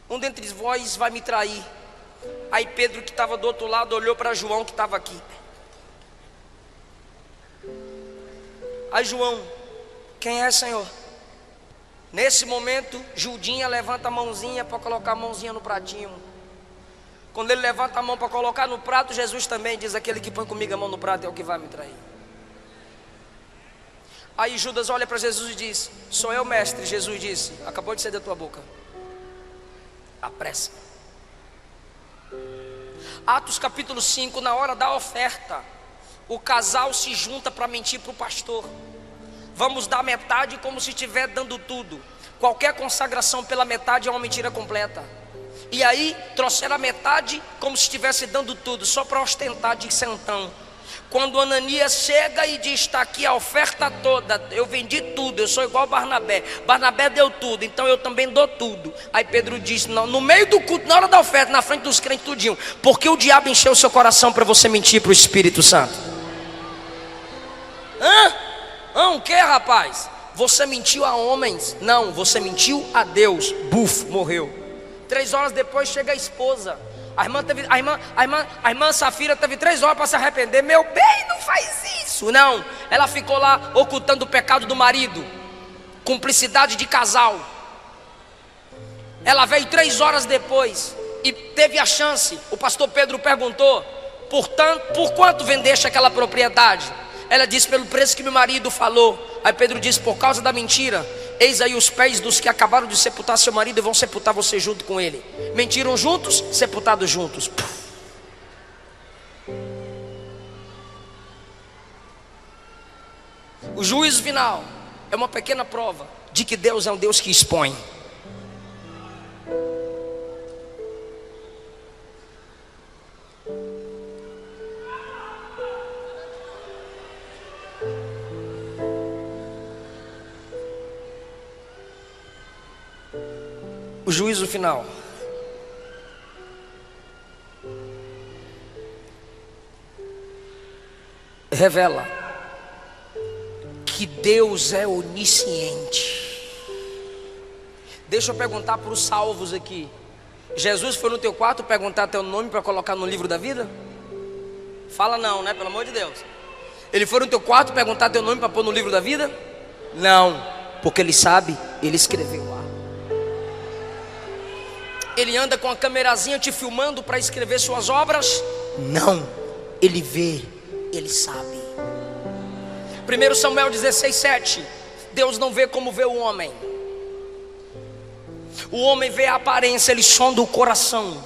S1: Um dentre vós vai me trair. Aí Pedro, que estava do outro lado, olhou para João, que estava aqui. Aí João: quem é, Senhor? Nesse momento, Judinha levanta a mãozinha para colocar a mãozinha no pratinho. Quando ele levanta a mão para colocar no prato, Jesus também diz: aquele que põe comigo a mão no prato é o que vai me trair. Aí Judas olha para Jesus e diz: sou eu, mestre. Jesus disse: acabou de sair da tua boca. Apressa. Atos capítulo 5, na hora da oferta, o casal se junta para mentir para o pastor. Vamos dar metade como se estiver dando tudo. Qualquer consagração pela metade é uma mentira completa. E aí trouxeram a metade como se estivesse dando tudo, só para ostentar de santão. Quando Ananias chega e diz: está aqui a oferta toda, eu vendi tudo, eu sou igual Barnabé. Barnabé deu tudo, então eu também dou tudo. Aí Pedro diz: não, no meio do culto, na hora da oferta, na frente dos crentes tudinho, porque o diabo encheu o seu coração para você mentir para o Espírito Santo? O que, rapaz? Você mentiu a homens? Não, você mentiu a Deus. Buf, morreu. 3 horas depois chega a esposa. A irmã Safira teve 3 horas para se arrepender. Meu bem, não faz isso. Não, ela ficou lá ocultando o pecado do marido. Cumplicidade de casal. Ela veio 3 horas depois e teve a chance. O pastor Pedro perguntou: por quanto vendeste aquela propriedade? Ela disse: pelo preço que meu marido falou. Aí Pedro disse: por causa da mentira, eis aí os pés dos que acabaram de sepultar seu marido e vão sepultar você junto com ele. Mentiram juntos, sepultados juntos. O juízo final é uma pequena prova de que Deus é um Deus que expõe. O juízo final revela que Deus é onisciente. Deixa eu perguntar para os salvos aqui: Jesus foi no teu quarto perguntar teu nome para colocar no livro da vida? Fala não, né? Pelo amor de Deus. Ele foi no teu quarto perguntar teu nome para pôr no livro da vida? Não, porque ele sabe, ele escreveu lá. Ele anda com a câmerazinha te filmando para escrever suas obras? Não, ele vê, ele sabe. 1 Samuel 16:7. Deus não vê como vê o homem. O homem vê a aparência, ele sonda o coração.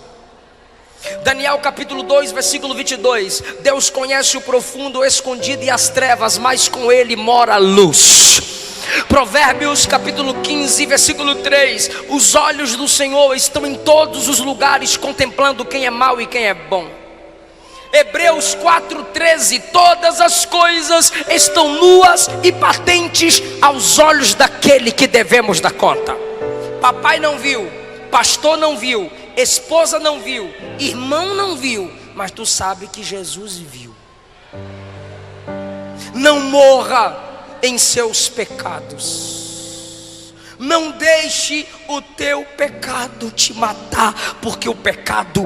S1: Daniel capítulo 2, versículo 22. Deus conhece o profundo, o escondido e as trevas, mas com ele mora a luz. Provérbios capítulo 15, versículo 3. Os olhos do Senhor estão em todos os lugares, contemplando quem é mau e quem é bom. Hebreus 4:13. Todas as coisas estão nuas e patentes aos olhos daquele que devemos dar conta. Papai não viu, pastor não viu, esposa não viu, irmão não viu, mas tu sabe que Jesus viu. Não morra em seus pecados. Não deixe o teu pecado te matar, porque o pecado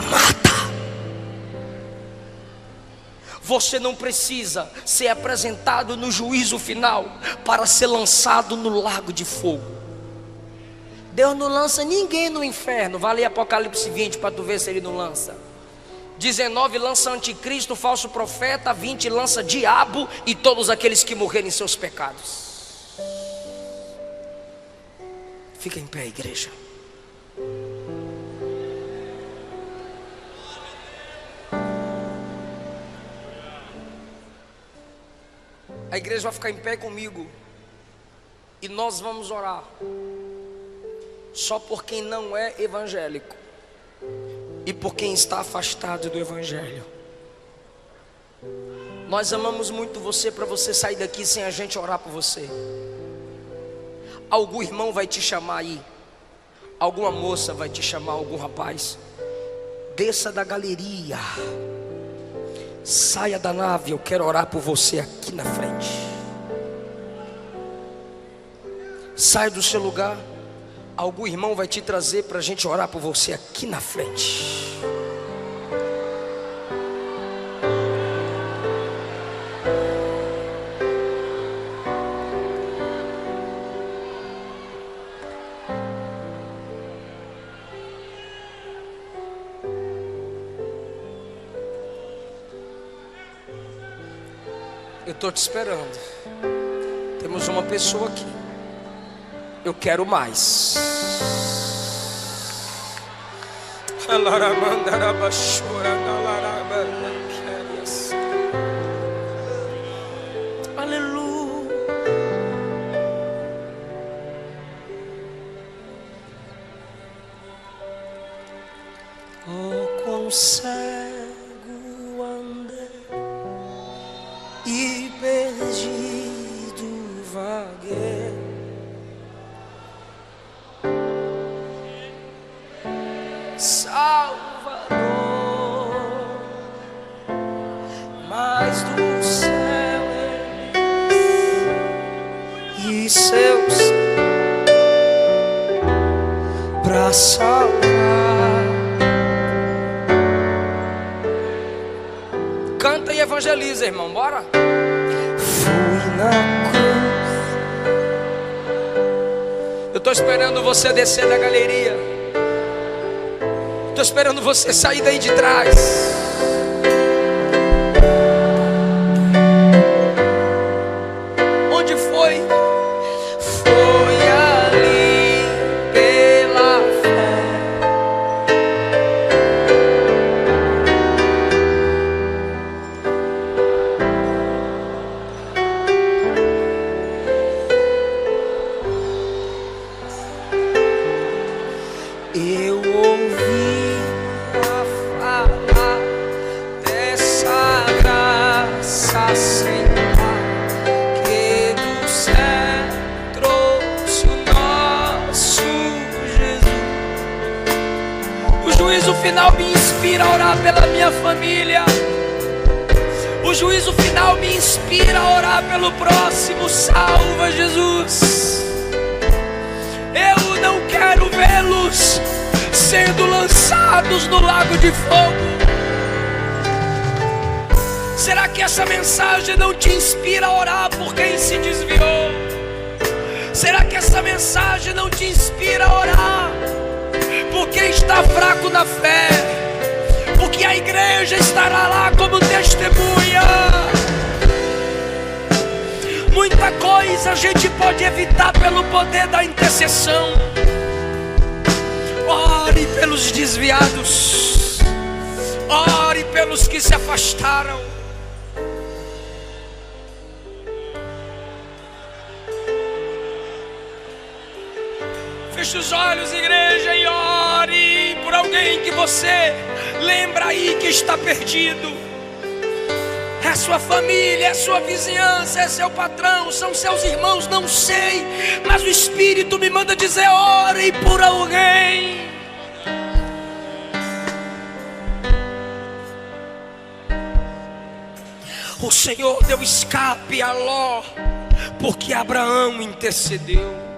S1: mata. Você não precisa ser apresentado no juízo final para ser lançado no lago de fogo. Deus não lança ninguém no inferno. Vai ler Apocalipse 20 para tu ver se ele não lança. 19 lança anticristo, falso profeta. 20 lança diabo e todos aqueles que morrerem em seus pecados. Fica em pé, igreja. A igreja vai ficar em pé comigo e nós vamos orar só por quem não é evangélico e por quem está afastado do evangelho. Nós amamos muito você, para você sair daqui sem a gente orar por você. Algum irmão vai te chamar aí, alguma moça vai te chamar, algum rapaz. Desça da galeria, saia da nave, eu quero orar por você aqui na frente. Saia do seu lugar, algum irmão vai te trazer para a gente orar por você aqui na frente. Eu estou te esperando. Temos uma pessoa aqui. Eu quero mais. Aleluia. Oh, quão cego andei e perdido vaguei, Salvador, mas do céu e seus pra salvar. Canta e evangeliza, irmão, bora. Fui na cruz. Eu estou esperando você descer da galeria. Estou esperando você sair daí de trás. Onde foi? Foi ali pela fé. Eu ouvi a falar dessa graça sem par, que do céu trouxe o nosso Jesus. O juízo final me inspira a orar pela minha família. O juízo final me inspira a orar pelo próximo. Salva, Jesus. Eu não quero vê-los sendo lançados no lago de fogo. Será que essa mensagem não te inspira a orar por quem se desviou? Será que essa mensagem não te inspira a orar por quem está fraco na fé? Porque a igreja estará lá como testemunha. Muita coisa a gente pode evitar pelo poder da intercessão. Ore pelos desviados. Ore pelos que se afastaram. Feche os olhos, igreja, e ore por alguém que você lembra aí que está perdido. É sua família, é sua vizinhança, é seu patrão, são seus irmãos, não sei, mas o Espírito me manda dizer: ore por alguém. O Senhor deu escape a Ló, porque Abraão intercedeu.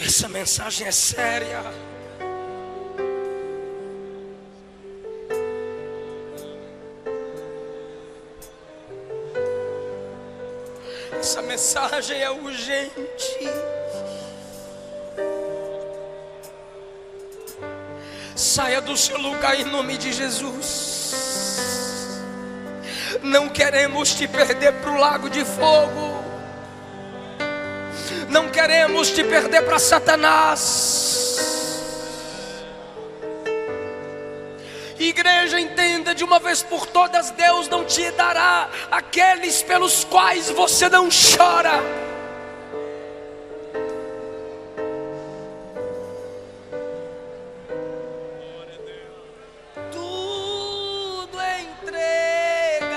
S1: Essa mensagem é séria. Essa mensagem é urgente. Saia do seu lugar em nome de Jesus. Não queremos te perder para o lago de fogo. Não queremos te perder para Satanás. Igreja, entenda de uma vez por todas: Deus não te dará aqueles pelos quais você não chora. Tudo entrega.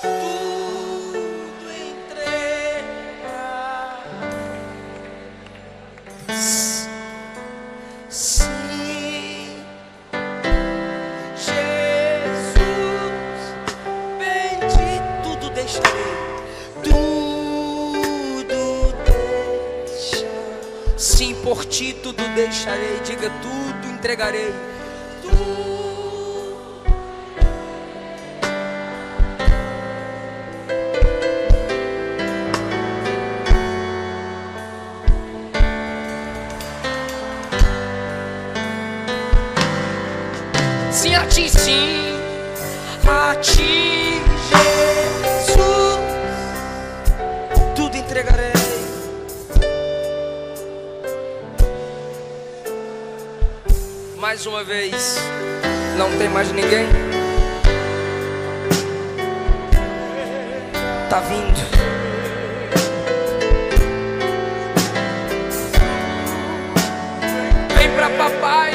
S1: Tudo entrega. Sim, Jesus, bendito, tudo deixarei, tudo deixa. Sim, por ti tudo deixarei, diga: tudo entregarei. a ti sim, a ti, Jesus, tudo entregarei. Mais uma vez, não tem mais ninguém? Tá vindo. Vem pra papai.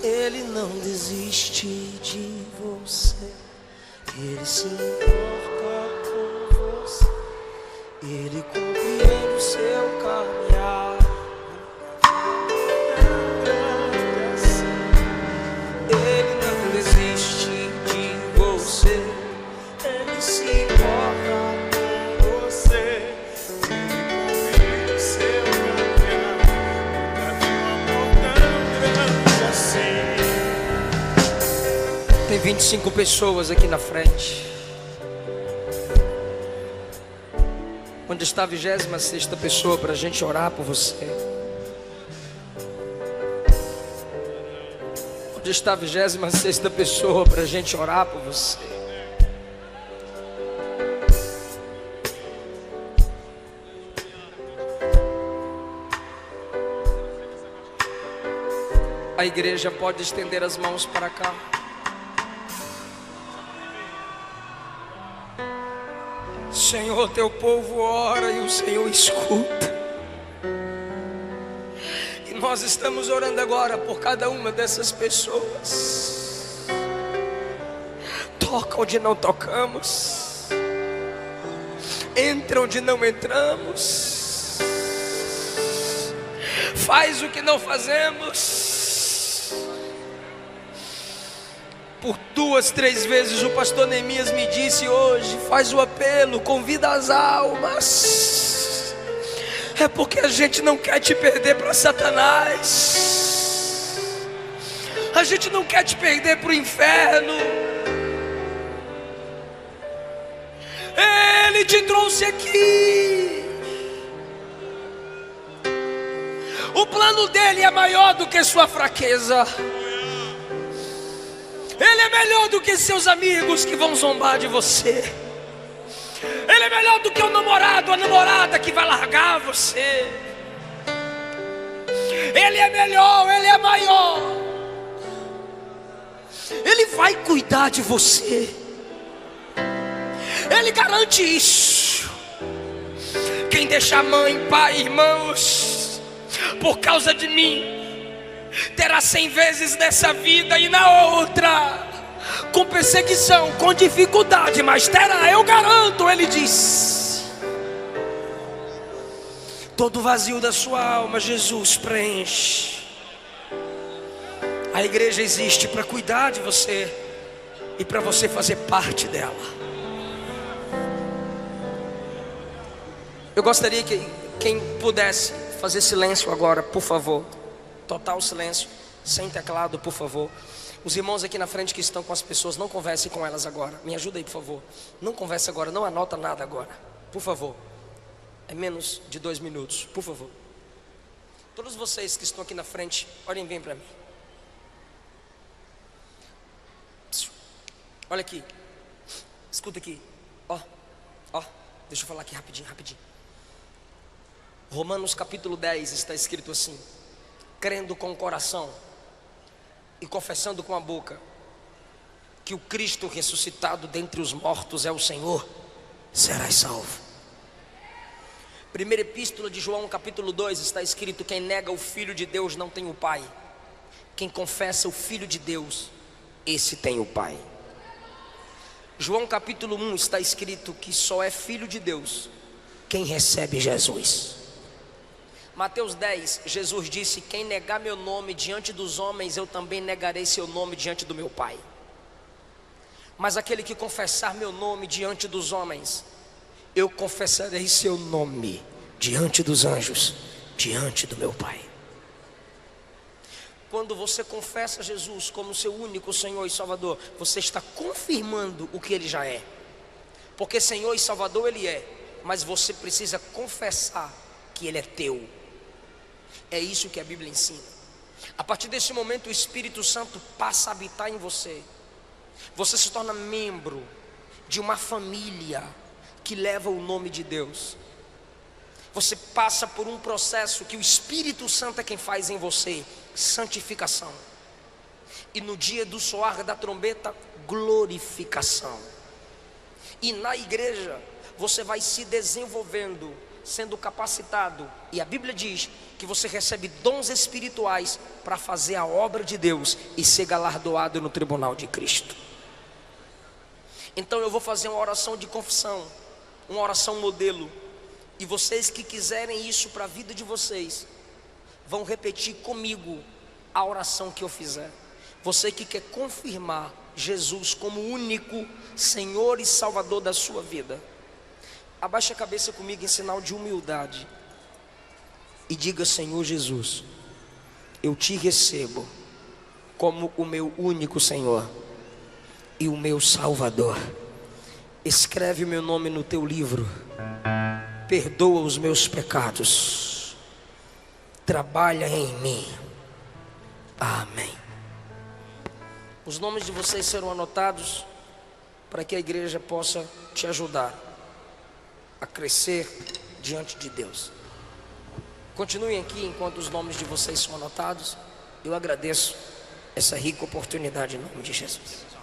S1: Ele não desiste de você, Ele se importa com você, Ele compreende o seu caminhar. Ele não desiste de você, Ele se importa com você, Ele compreende o seu caminhar. Tem 25 pessoas aqui na frente. Onde está a 26ª pessoa para a gente orar por você? Onde está a 26ª pessoa para a gente orar por você? A igreja pode estender as mãos para cá. Senhor, teu povo ora e o Senhor escuta. E nós estamos orando agora por cada uma dessas pessoas. Toca onde não tocamos, entra onde não entramos, faz o que não fazemos. Por 2, 3 vezes o pastor Neemias me disse hoje: faz o apelo, convida as almas. É porque a gente não quer te perder para Satanás, a gente não quer te perder para o inferno. Ele te trouxe aqui. O plano dele é maior do que sua fraqueza. Ele é melhor do que seus amigos que vão zombar de você. Ele é melhor do que o namorado, a namorada que vai largar você. Ele é melhor, Ele é maior. Ele vai cuidar de você. Ele garante isso. Quem deixa mãe, pai, irmãos, por causa de mim, terá 100 vezes nessa vida e na outra, com perseguição, com dificuldade, mas terá, eu garanto. Ele diz: todo vazio da sua alma, Jesus preenche. A igreja existe para cuidar de você e para você fazer parte dela. Eu gostaria que quem pudesse fazer silêncio agora, por favor. Total silêncio, sem teclado, por favor. Os irmãos aqui na frente que estão com as pessoas, não converse com elas agora. Me ajuda aí, por favor. Não converse agora, não anota nada agora, por favor. É menos de 2 minutos, por favor. Todos vocês que estão aqui na frente, olhem bem para mim. Olha aqui, escuta aqui. Ó, deixa eu falar aqui rapidinho. Romanos capítulo 10 está escrito assim: crendo com o coração e confessando com a boca que o Cristo ressuscitado dentre os mortos é o Senhor, serás salvo. Primeira epístola de João capítulo 2 está escrito: quem nega o Filho de Deus não tem o Pai. Quem confessa o Filho de Deus, esse tem o Pai. João capítulo 1 está escrito que só é filho de Deus quem recebe Jesus. Mateus 10, Jesus disse: quem negar meu nome diante dos homens, eu também negarei seu nome diante do meu Pai. Mas aquele que confessar meu nome diante dos homens, eu confessarei seu nome diante dos anjos, diante do meu Pai. Quando você confessa Jesus como seu único Senhor e Salvador, você está confirmando o que Ele já é. Porque Senhor e Salvador Ele é, mas você precisa confessar que Ele é teu. É isso que a Bíblia ensina. A partir desse momento o Espírito Santo passa a habitar em você. Você se torna membro de uma família que leva o nome de Deus. Você passa por um processo que o Espírito Santo é quem faz em você, santificação. E no dia do soar da trombeta, glorificação. E na igreja você vai se desenvolvendo, sendo capacitado. E a Bíblia diz que você recebe dons espirituais para fazer a obra de Deus e ser galardoado no tribunal de Cristo. Então eu vou fazer uma oração de confissão, uma oração modelo. E vocês que quiserem isso para a vida de vocês, vão repetir comigo a oração que eu fizer. Você que quer confirmar Jesus como único Senhor e Salvador da sua vida, abaixe a cabeça comigo em sinal de humildade e diga: Senhor Jesus, eu te recebo como o meu único Senhor e o meu Salvador. Escreve o meu nome no teu livro, perdoa os meus pecados, trabalha em mim. Amém. Os nomes de vocês serão anotados para que a igreja possa te ajudar a crescer diante de Deus. Continuem aqui enquanto os nomes de vocês são anotados. Eu agradeço essa rica oportunidade em nome de Jesus.